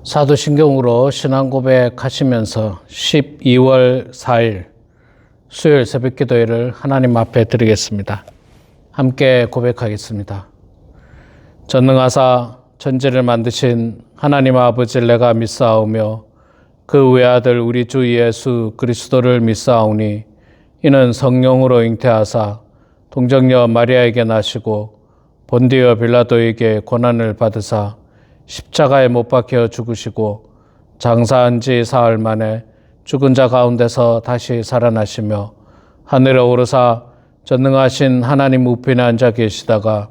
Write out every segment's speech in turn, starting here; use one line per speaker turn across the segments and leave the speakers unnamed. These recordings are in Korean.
사도신경으로 신앙 고백하시면서 12월 4일 수요일 새벽 기도회를 하나님 앞에 드리겠습니다. 함께 고백하겠습니다. 전능하사 천지를 만드신 하나님 아버지를 내가 믿사오며 그 외아들 우리 주 예수 그리스도를 믿사오니 이는 성령으로 잉태하사 동정녀 마리아에게 나시고 본디오 빌라도에게 고난을 받으사 십자가에 못 박혀 죽으시고 장사한 지 사흘 만에 죽은 자 가운데서 다시 살아나시며 하늘에 오르사 전능하신 하나님 우편에 앉아 계시다가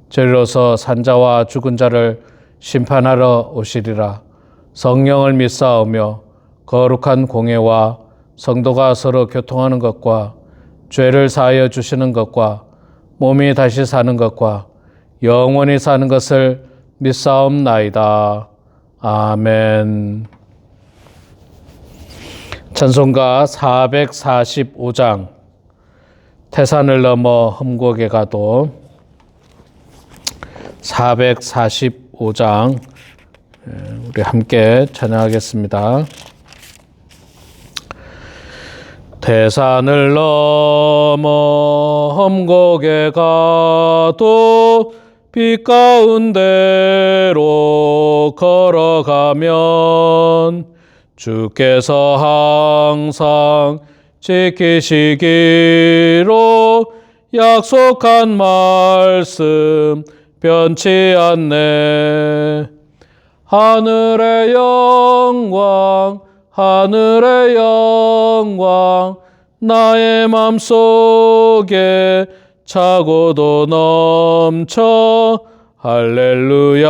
저리로서 산자와 죽은 자를 심판하러 오시리라. 성령을 믿사오며 거룩한 공회와 성도가 서로 교통하는 것과 죄를 사하여 주시는 것과 몸이 다시 사는 것과 영원히 사는 것을 믿사옵나이다. 아멘. 찬송가 445장 태산을 넘어 험곡에 가도 445장 우리 함께 찬양하겠습니다. 태산을 넘어 험곡에 가도 빛 가운데로 걸어가면 주께서 항상 지키시기로 약속한 말씀 변치 않네. 하늘의 영광 하늘의 영광 나의 맘속에 차고도 넘쳐 할렐루야를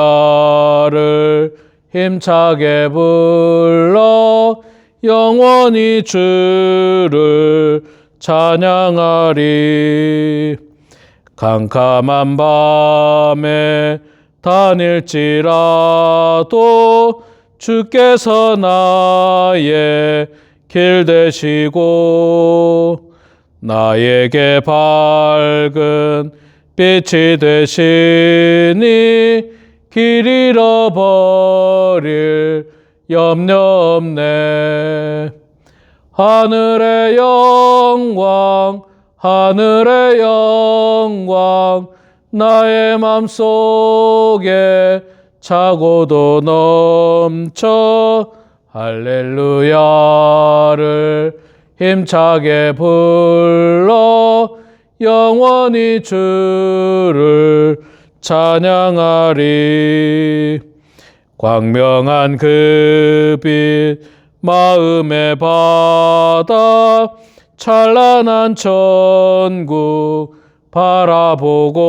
힘차게 불러 영원히 주를 찬양하리. 캄캄한 밤에 다닐지라도 주께서 나의 길 되시고 나에게 밝은 빛이 되시니 길 잃어버릴 염려 없네. 하늘의 영광 하늘의 영광 나의 맘속에 차고도 넘쳐 할렐루야를 힘차게 불러 영원히 주를 찬양하리. 광명한 그 빛 마음의 바다 찬란한 천국 바라보고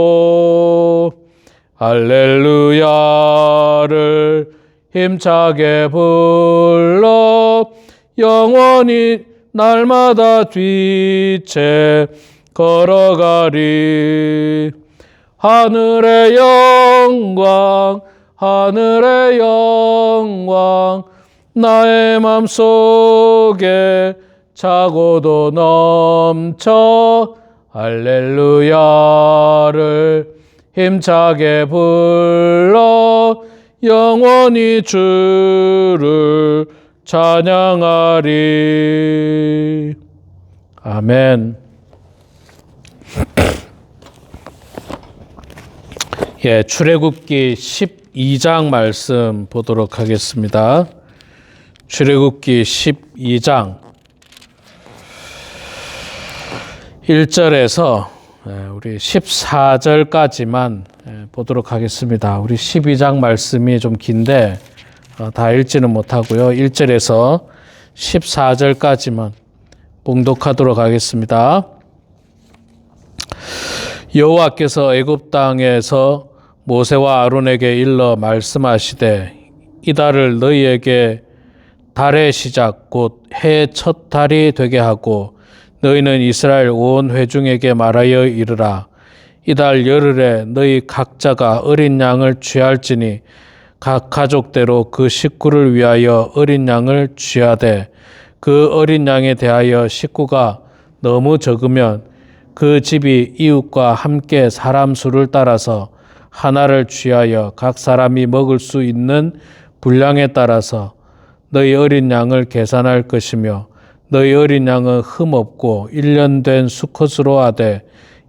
할렐루야를 힘차게 불러 영원히 날마다 뒤채 걸어가리. 하늘의 영광 하늘의 영광 나의 맘속에 차고도 넘쳐 할렐루야를 힘차게 불러 영원히 주를 찬양하리. 아멘. 예, 출애굽기 12장 말씀 보도록 하겠습니다. 출애굽기 12장 1절에서 우리 14절까지만 보도록 하겠습니다. 우리 12장 말씀이 좀 긴데 다 읽지는 못하고요. 1절에서 14절까지만 봉독하도록 하겠습니다. 여호와께서 애굽 땅에서 모세와 아론에게 일러 말씀하시되 이달을 너희에게 달의 시작 곧 해의 첫 달이 되게 하고 너희는 이스라엘 온 회중에게 말하여 이르라. 이달 열흘에 너희 각자가 어린 양을 취할지니 각 가족대로 그 식구를 위하여 어린 양을 취하되 그 어린 양에 대하여 식구가 너무 적으면 그 집이 이웃과 함께 사람 수를 따라서 하나를 취하여 각 사람이 먹을 수 있는 분량에 따라서 너희 어린 양을 계산할 것이며 너희 어린 양은 흠없고 1년 된 수컷으로 하되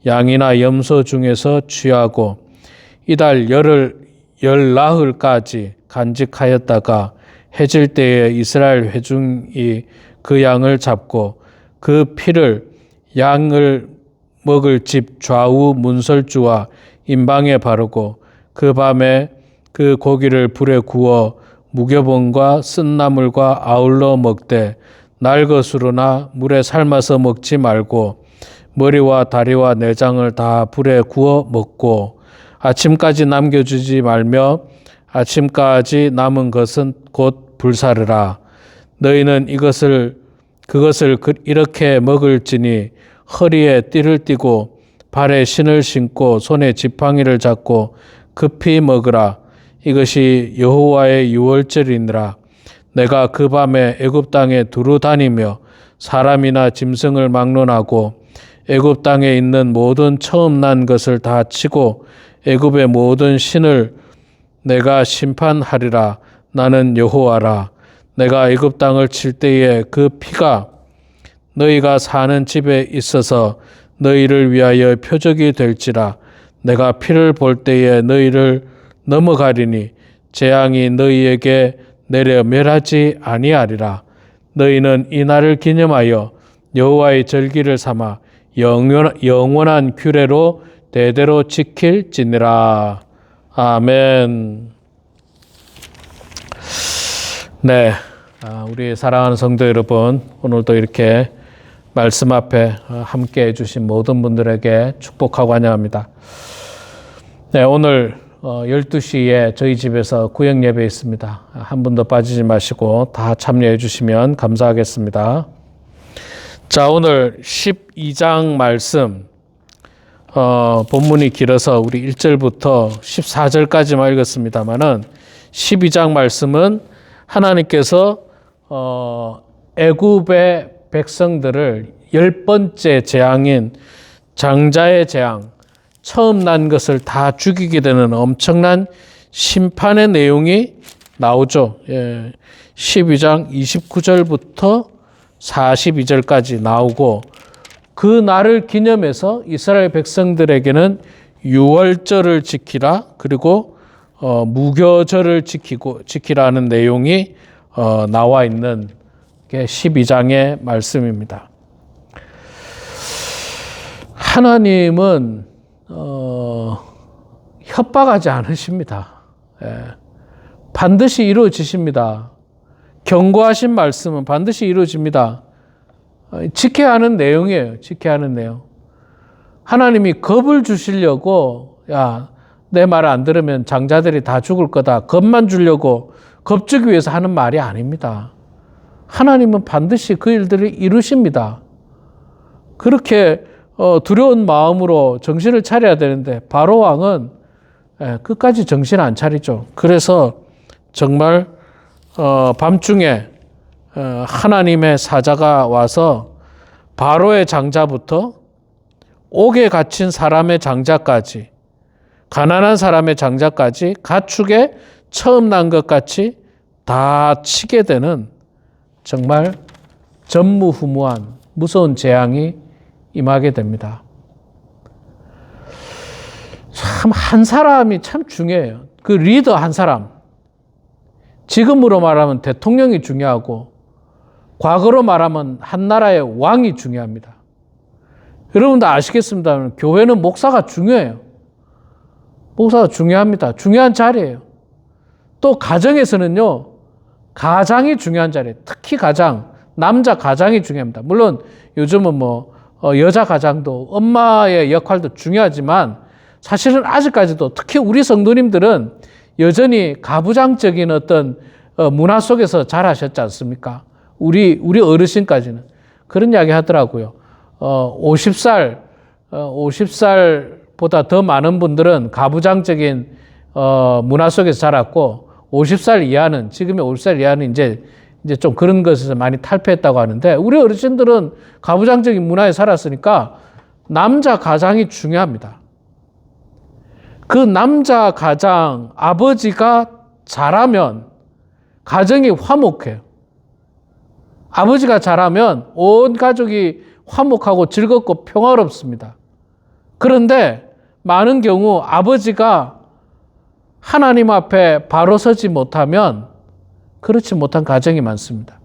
양이나 염소 중에서 취하고 이달 열 나흘까지 간직하였다가 해질 때에 이스라엘 회중이 그 양을 잡고 그 피를 양을 먹을 집 좌우 문설주와 임방에 바르고 그 밤에 그 고기를 불에 구워 무교본과 쓴나물과 아울러 먹되 날 것으로나 물에 삶아서 먹지 말고 머리와 다리와 내장을 다 불에 구워 먹고 아침까지 남겨주지 말며 아침까지 남은 것은 곧 불사르라. 너희는 그것을 이렇게 먹을지니 허리에 띠를 띠고 발에 신을 신고 손에 지팡이를 잡고 급히 먹으라. 이것이 여호와의 유월절이니라. 내가 그 밤에 애굽 땅에 두루 다니며 사람이나 짐승을 막론하고 애굽 땅에 있는 모든 처음 난 것을 다 치고 애굽의 모든 신을 내가 심판하리라. 나는 여호와라. 내가 애굽 땅을 칠 때에 그 피가 너희가 사는 집에 있어서 너희를 위하여 표적이 될지라. 내가 피를 볼 때에 너희를 넘어가리니 재앙이 너희에게 내려 멸하지 아니하리라. 너희는 이 날을 기념하여 여호와의 절기를 삼아 영원한 규례로 대대로 지킬지니라. 아멘. 네, 우리 사랑하는 성도 여러분, 오늘도 이렇게 말씀 앞에 함께 해주신 모든 분들에게 축복하고 환영합니다. 네, 오늘 12시에 저희 집에서 구역 예배 있습니다. 한 분도 빠지지 마시고 다 참여해 주시면 감사하겠습니다. 자, 오늘 12장 말씀, 본문이 길어서 우리 1절부터 14절까지만 읽었습니다만은 12장 말씀은 하나님께서 애굽의 백성들을 10번째 재앙인 장자의 재앙, 처음 난 것을 다 죽이게 되는 엄청난 심판의 내용이 나오죠. 12장 29절부터 42절까지 나오고 그 날을 기념해서 이스라엘 백성들에게는 유월절을 지키라, 그리고 무교절을 지키라는 내용이 나와 있는 게 12장의 말씀입니다. 하나님은 협박하지 않으십니다. 반드시 이루어지십니다. 경고하신 말씀은 반드시 이루어집니다. 지켜야 하는 내용이에요. 지켜야 하는 내용. 하나님이 겁을 주시려고, 야, 내 말 안 들으면 장자들이 다 죽을 거다, 겁만 주려고 겁주기 위해서 하는 말이 아닙니다. 하나님은 반드시 그 일들을 이루십니다. 그렇게 두려운 마음으로 정신을 차려야 되는데 바로 왕은 끝까지 정신 안 차리죠. 그래서 정말 밤중에 하나님의 사자가 와서 바로의 장자부터 옥에 갇힌 사람의 장자까지, 가난한 사람의 장자까지 가축에 처음 난 것 같이 다 치게 되는 정말 전무후무한 무서운 재앙이 임하게 됩니다. 참 한 사람이 참 중요해요. 그 리더 한 사람. 지금으로 말하면 대통령이 중요하고 과거로 말하면 한 나라의 왕이 중요합니다. 여러분도 아시겠습니다만 교회는 목사가 중요해요. 목사가 중요합니다. 중요한 자리예요. 또 가정에서는요, 가장이 중요한 자리예요. 특히 가장, 남자 가장이 중요합니다. 물론 요즘은 여자 가장도 엄마의 역할도 중요하지만 사실은 아직까지도 특히 우리 성도님들은 여전히 가부장적인 어떤 문화 속에서 자라셨지 않습니까? 우리 어르신까지는 그런 이야기 하더라고요. 50살보다 더 많은 분들은 가부장적인 문화 속에서 자랐고 50살 이하는, 지금의 50살 이하는 이제 좀 그런 것에서 많이 탈피했다고 하는데, 우리 어르신들은 가부장적인 문화에 살았으니까 남자 가장이 중요합니다. 그 남자 가장 아버지가 잘하면 가정이 화목해요. 아버지가 잘하면 온 가족이 화목하고 즐겁고 평화롭습니다. 그런데 많은 경우 아버지가 하나님 앞에 바로 서지 못하면 그렇지 못한 가정이 많습니다.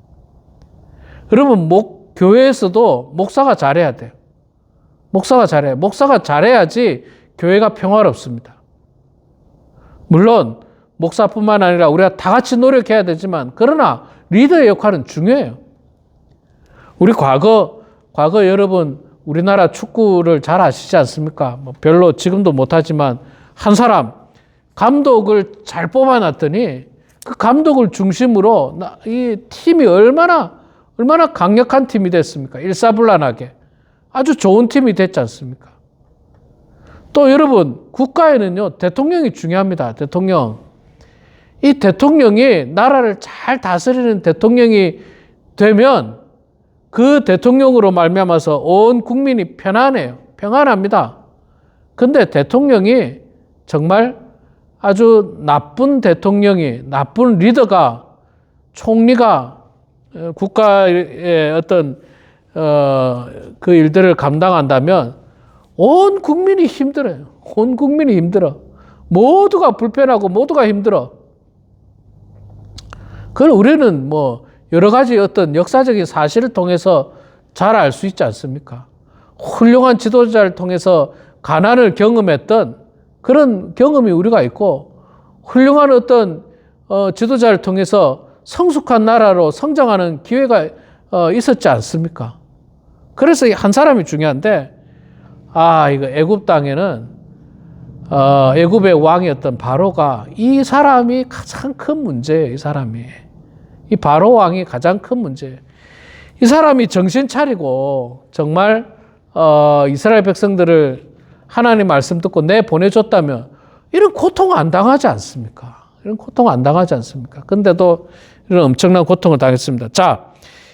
여러분, 교회에서도 목사가 잘해야 돼요. 목사가 잘해요. 목사가 잘해야지 교회가 평화롭습니다. 물론 목사뿐만 아니라 우리가 다 같이 노력해야 되지만, 그러나 리더의 역할은 중요해요. 우리 과거 여러분 우리나라 축구를 잘 아시지 않습니까? 별로 지금도 못하지만 한 사람 감독을 잘 뽑아놨더니 그 감독을 중심으로 이 팀이 얼마나 강력한 팀이 됐습니까? 일사불란하게 아주 좋은 팀이 됐지 않습니까? 또 여러분, 국가에는요 대통령이 중요합니다. 대통령. 이 대통령이 나라를 잘 다스리는 대통령이 되면 그 대통령으로 말미암아서 온 국민이 편안해요. 평안합니다. 근데 대통령이 정말 아주 나쁜 대통령이, 나쁜 리더가, 총리가 국가의 어떤 그 일들을 감당한다면 온 국민이 힘들어요. 온 국민이 힘들어. 모두가 불편하고 모두가 힘들어. 그걸 우리는 여러 가지 어떤 역사적인 사실을 통해서 잘 알 수 있지 않습니까? 훌륭한 지도자를 통해서 가난을 경험했던 그런 경험이 우리가 있고, 훌륭한 어떤 지도자를 통해서 성숙한 나라로 성장하는 기회가 있었지 않습니까? 그래서 한 사람이 중요한데, 이거 애굽 땅에는 애굽의 왕이었던 바로가, 이 사람이 가장 큰 문제예요. 이 바로 왕이 가장 큰 문제예요. 이 사람이 정신 차리고 정말 이스라엘 백성들을 하나님 말씀 듣고 보내줬다면 이런 고통 안 당하지 않습니까? 이런 고통 안 당하지 않습니까? 근데도 이런 엄청난 고통을 당했습니다. 자,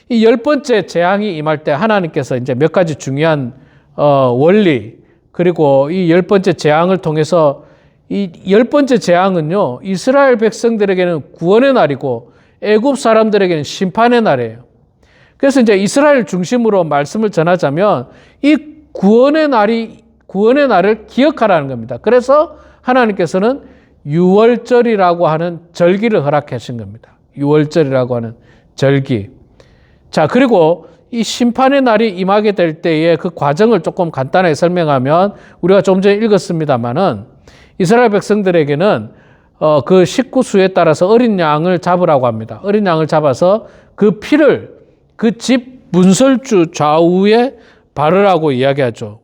이 10번째 재앙이 임할 때 하나님께서 이제 몇 가지 중요한 원리, 그리고 이 10번째 재앙을 통해서, 이 10번째 재앙은요 이스라엘 백성들에게는 구원의 날이고 애굽 사람들에게는 심판의 날이에요. 그래서 이제 이스라엘 중심으로 말씀을 전하자면 이 구원의 날을 기억하라는 겁니다. 그래서 하나님께서는 유월절이라고 하는 절기를 허락하신 겁니다. 유월절이라고 하는 절기. 자, 그리고 이 심판의 날이 임하게 될 때의 그 과정을 조금 간단하게 설명하면, 우리가 좀 전에 읽었습니다마는 이스라엘 백성들에게는 그 식구수에 따라서 어린 양을 잡으라고 합니다. 어린 양을 잡아서 그 피를 그 집 문설주 좌우에 바르라고 이야기하죠.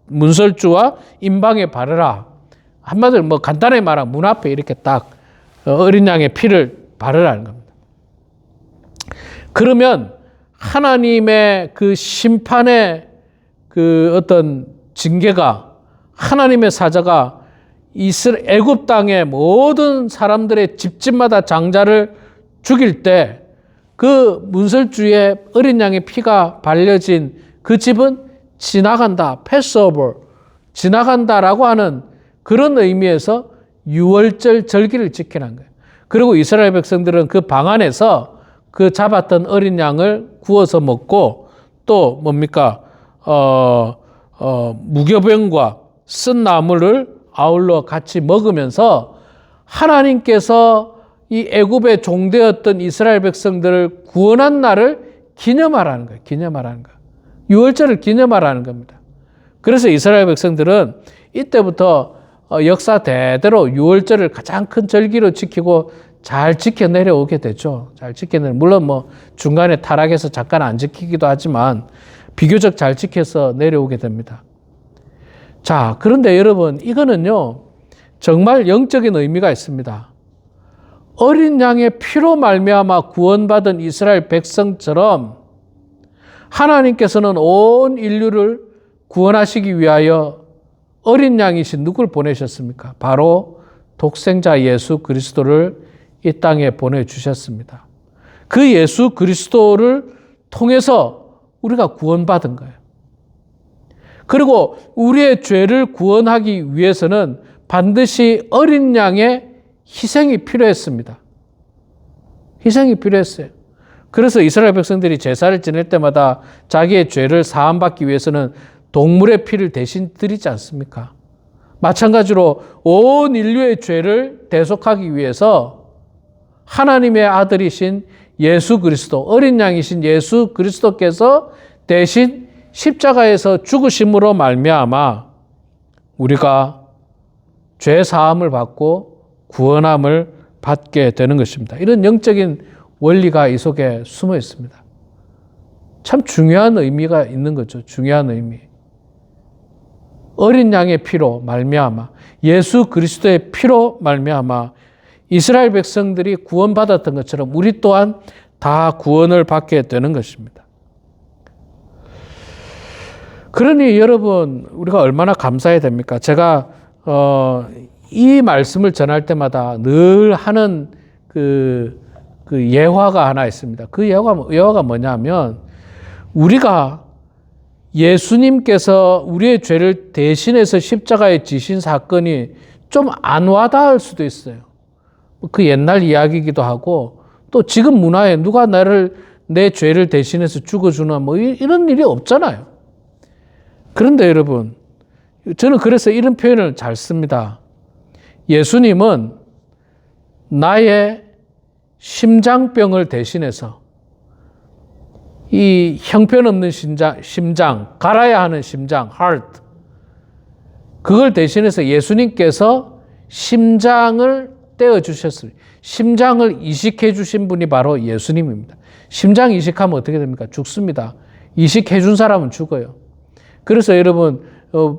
문설주와 임방에 바르라. 한마디로 간단하게 말하면 문 앞에 이렇게 딱 어린 양의 피를 바르라는 겁니다. 그러면 하나님의 그 심판의 그 어떤 징계가, 하나님의 사자가 애굽 땅의 모든 사람들의 집집마다 장자를 죽일 때 그 문설주에 어린 양의 피가 발려진 그 집은 지나간다, 패스오버, 지나간다라고 하는 그런 의미에서 유월절 절기를 지키는 거예요. 그리고 이스라엘 백성들은 그 방 안에서 그 잡았던 어린 양을 구워서 먹고, 또 무교병과 쓴 나물을 아울러 같이 먹으면서 하나님께서 이 애굽의 종되었던 이스라엘 백성들을 구원한 날을 기념하라는 거예요. 기념하라는 거예요. 유월절을 기념하라는 겁니다. 그래서 이스라엘 백성들은 이때부터 역사 대대로 유월절을 가장 큰 절기로 지키고 잘 지켜 내려오게 되죠. 물론 중간에 타락해서 잠깐 안 지키기도 하지만 비교적 잘 지켜서 내려오게 됩니다. 자, 그런데 여러분, 이거는요 정말 영적인 의미가 있습니다. 어린 양의 피로 말미암아 구원받은 이스라엘 백성처럼 하나님께서는 온 인류를 구원하시기 위하여 어린 양이신 누굴 보내셨습니까? 바로 독생자 예수 그리스도를 이 땅에 보내주셨습니다. 그 예수 그리스도를 통해서 우리가 구원받은 거예요. 그리고 우리의 죄를 구원하기 위해서는 반드시 어린 양의 희생이 필요했습니다. 희생이 필요했어요. 그래서 이스라엘 백성들이 제사를 지낼 때마다 자기의 죄를 사함받기 위해서는 동물의 피를 대신 드리지 않습니까? 마찬가지로 온 인류의 죄를 대속하기 위해서 하나님의 아들이신 예수 그리스도, 어린 양이신 예수 그리스도께서 대신 십자가에서 죽으심으로 말미암아 우리가 죄 사함을 받고 구원함을 받게 되는 것입니다. 이런 영적인 원리가 이 속에 숨어 있습니다. 참 중요한 의미가 있는 거죠. 중요한 의미. 어린 양의 피로 말미암아, 예수 그리스도의 피로 말미암아 이스라엘 백성들이 구원받았던 것처럼 우리 또한 다 구원을 받게 되는 것입니다. 그러니 여러분, 우리가 얼마나 감사해야 됩니까? 제가 이 말씀을 전할 때마다 늘 하는 그 예화가 하나 있습니다. 그 예화가 뭐냐면, 우리가 예수님께서 우리의 죄를 대신해서 십자가에 지신 사건이 좀 안 와닿을 수도 있어요. 그 옛날 이야기이기도 하고, 또 지금 문화에 누가 내 죄를 대신해서 죽어주나 뭐 이런 일이 없잖아요. 그런데 여러분, 저는 그래서 이런 표현을 잘 씁니다. 예수님은 나의 심장병을 대신해서 이 형편없는 심장, 갈아야 하는 심장, heart, 그걸 대신해서 예수님께서 심장을 떼어주셨습니다. 심장을 이식해 주신 분이 바로 예수님입니다. 심장 이식하면 어떻게 됩니까? 죽습니다. 이식해 준 사람은 죽어요. 그래서 여러분,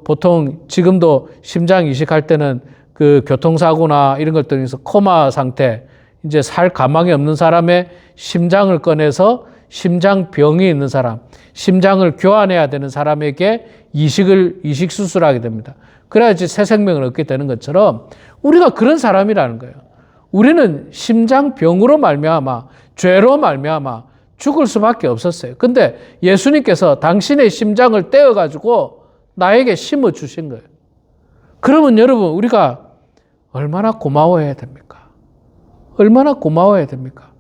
보통 지금도 심장 이식할 때는 그 교통사고나 이런 것 등에서 코마 상태, 이제 살 가망이 없는 사람의 심장을 꺼내서 심장병이 있는 사람, 심장을 교환해야 되는 사람에게 이식 수술하게 됩니다. 그래야지 새 생명을 얻게 되는 것처럼 우리가 그런 사람이라는 거예요. 우리는 심장병으로 말미암아, 죄로 말미암아 죽을 수밖에 없었어요. 근데 예수님께서 당신의 심장을 떼어가지고 나에게 심어 주신 거예요. 그러면 여러분, 우리가 얼마나 고마워해야 됩니까? 얼마나 고마워해야 됩니까?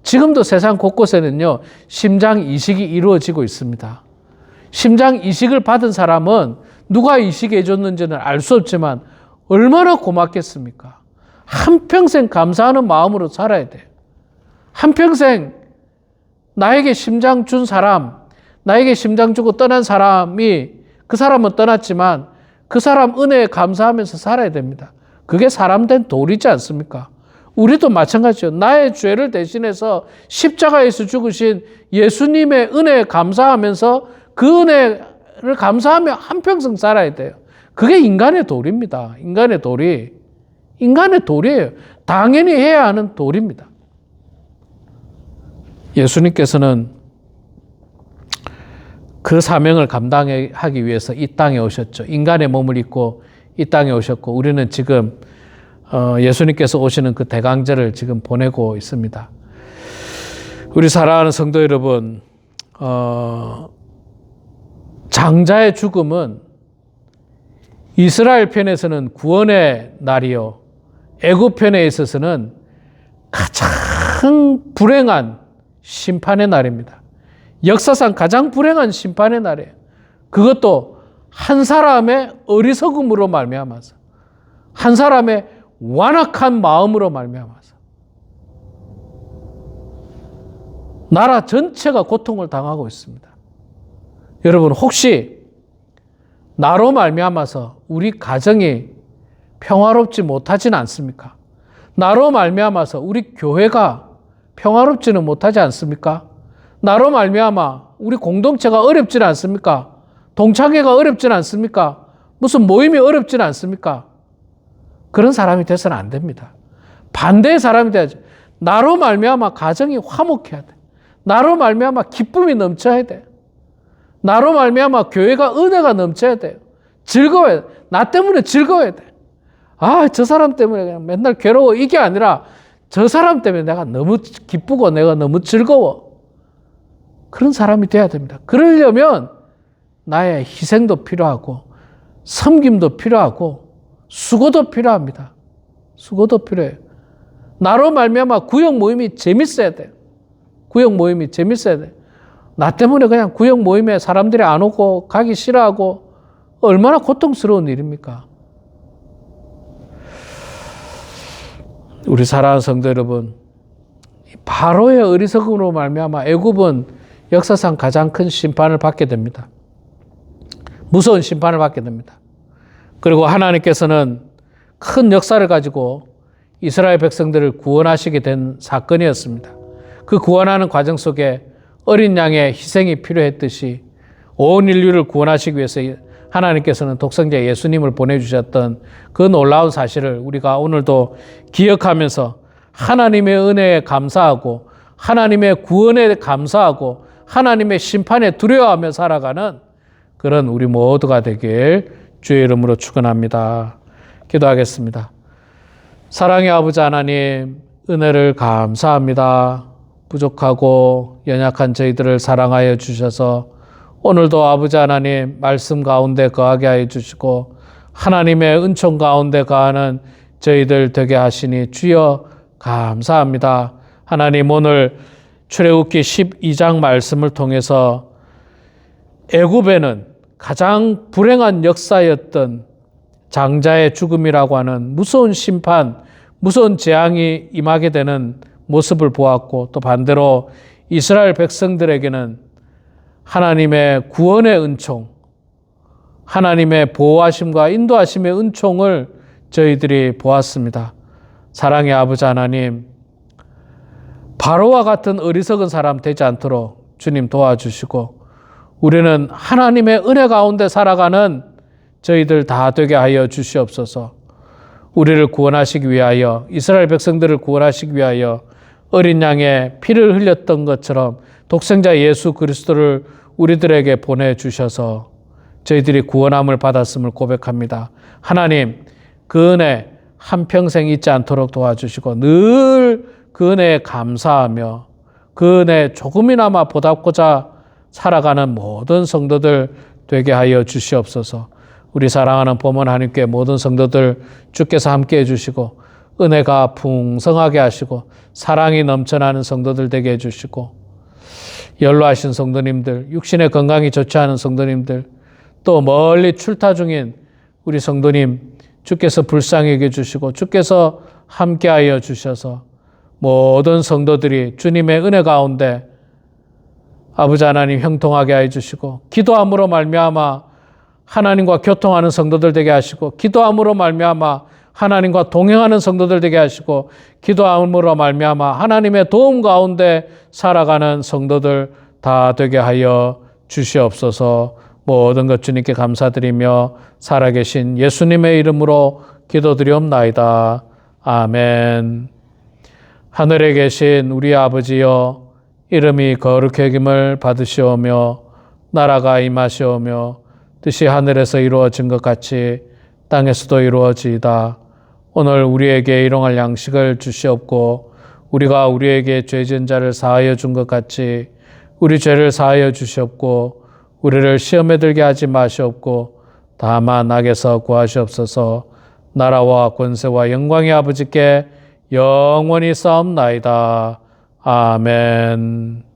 지금도 세상 곳곳에는요, 심장 이식이 이루어지고 있습니다. 심장 이식을 받은 사람은 누가 이식해 줬는지는 알 수 없지만 얼마나 고맙겠습니까? 한평생 감사하는 마음으로 살아야 돼요. 한평생 나에게 심장 준 사람, 나에게 심장 주고 떠난 사람이, 그 사람은 떠났지만 그 사람 은혜에 감사하면서 살아야 됩니다. 그게 사람 된 도리지 않습니까? 우리도 마찬가지죠. 나의 죄를 대신해서 십자가에서 죽으신 예수님의 은혜에 감사하면서 그 은혜를 감사하며 한평생 살아야 돼요. 그게 인간의 도리입니다. 인간의 도리. 인간의 도리예요. 당연히 해야 하는 도리입니다. 예수님께서는 그 사명을 감당하기 위해서 이 땅에 오셨죠. 인간의 몸을 입고 이 땅에 오셨고, 우리는 지금 예수님께서 오시는 그 대강절을 지금 보내고 있습니다. 우리 사랑하는 성도 여러분, 장자의 죽음은 이스라엘 편에서는 구원의 날이요, 애굽 편에 있어서는 가장 불행한 심판의 날입니다. 역사상 가장 불행한 심판의 날이에요. 그것도 한 사람의 어리석음으로 말미암아서, 한 사람의 완악한 마음으로 말미암아서 나라 전체가 고통을 당하고 있습니다. 여러분, 혹시 나로 말미암아서 우리 가정이 평화롭지 못하지는 않습니까? 나로 말미암아서 우리 교회가 평화롭지는 못하지 않습니까? 나로 말미암아 우리 공동체가 어렵지는 않습니까? 동창회가 어렵지는 않습니까? 무슨 모임이 어렵지는 않습니까? 그런 사람이 돼서는 안 됩니다. 반대의 사람이 돼야죠. 나로 말미암아 가정이 화목해야 돼. 나로 말미암아 기쁨이 넘쳐야 돼. 나로 말미암아 교회가 은혜가 넘쳐야 돼요. 즐거워야 돼. 나 때문에 즐거워야 돼. 아, 저 사람 때문에 그냥 맨날 괴로워, 이게 아니라 저 사람 때문에 내가 너무 기쁘고 내가 너무 즐거워. 그런 사람이 돼야 됩니다. 그러려면 나의 희생도 필요하고 섬김도 필요하고 수고도 필요합니다. 수고도 필요해요. 나로 말미암아 구역 모임이 재밌어야 돼요. 구역 모임이 재밌어야 돼요. 나 때문에 그냥 구역 모임에 사람들이 안 오고 가기 싫어하고 얼마나 고통스러운 일입니까? 우리 사랑하는 성도 여러분, 바로의 어리석음으로 말미암아 애굽은 역사상 가장 큰 심판을 받게 됩니다. 무서운 심판을 받게 됩니다. 그리고 하나님께서는 큰 역사를 가지고 이스라엘 백성들을 구원하시게 된 사건이었습니다. 그 구원하는 과정 속에 어린 양의 희생이 필요했듯이 온 인류를 구원하시기 위해서 하나님께서는 독생자 예수님을 보내주셨던 그 놀라운 사실을 우리가 오늘도 기억하면서 하나님의 은혜에 감사하고 하나님의 구원에 감사하고 하나님의 심판에 두려워하며 살아가는 그런 우리 모두가 되길 주의 이름으로 축원합니다. 기도하겠습니다. 사랑의 아버지 하나님, 은혜를 감사합니다. 부족하고 연약한 저희들을 사랑하여 주셔서 오늘도 아버지 하나님 말씀 가운데 거하게 하여 주시고 하나님의 은총 가운데 거하는 저희들 되게 하시니 주여 감사합니다. 하나님, 오늘 출애굽기 12장 말씀을 통해서 애굽에는 가장 불행한 역사였던 장자의 죽음이라고 하는 무서운 심판, 무서운 재앙이 임하게 되는 모습을 보았고, 또 반대로 이스라엘 백성들에게는 하나님의 구원의 은총, 하나님의 보호하심과 인도하심의 은총을 저희들이 보았습니다. 사랑의 아버지 하나님, 바로와 같은 어리석은 사람 되지 않도록 주님 도와주시고 우리는 하나님의 은혜 가운데 살아가는 저희들 다 되게 하여 주시옵소서. 우리를 구원하시기 위하여, 이스라엘 백성들을 구원하시기 위하여 어린 양의 피를 흘렸던 것처럼 독생자 예수 그리스도를 우리들에게 보내주셔서 저희들이 구원함을 받았음을 고백합니다. 하나님, 그 은혜 한평생 잊지 않도록 도와주시고 늘 그 은혜에 감사하며 그 은혜 조금이나마 보답고자 살아가는 모든 성도들 되게 하여 주시옵소서. 우리 사랑하는 범원 하나님께 모든 성도들 주께서 함께해 주시고 은혜가 풍성하게 하시고 사랑이 넘쳐나는 성도들 되게 해주시고 연로하신 성도님들, 육신의 건강이 좋지 않은 성도님들, 또 멀리 출타 중인 우리 성도님 주께서 불쌍히 여겨주시고 주께서 함께하여 주셔서 모든 성도들이 주님의 은혜 가운데 아버지 하나님 형통하게 하여 주시고 기도함으로 말미암아 하나님과 교통하는 성도들 되게 하시고 기도함으로 말미암아 하나님과 동행하는 성도들 되게 하시고 기도함으로 말미암아 하나님의 도움 가운데 살아가는 성도들 다 되게 하여 주시옵소서. 모든 것 주님께 감사드리며 살아계신 예수님의 이름으로 기도드리옵나이다. 아멘. 하늘에 계신 우리 아버지여, 이름이 거룩히 여김을 받으시오며 나라가 임하시오며 뜻이 하늘에서 이루어진 것 같이 땅에서도 이루어지이다. 오늘 우리에게 일용할 양식을 주시옵고 우리가 우리에게 죄 지은 자를 사하여 준 것 같이 우리 죄를 사하여 주시옵고 우리를 시험에 들게 하지 마시옵고 다만 악에서 구하시옵소서. 나라와 권세와 영광의 아버지께 영원히 싸움나이다. 아멘.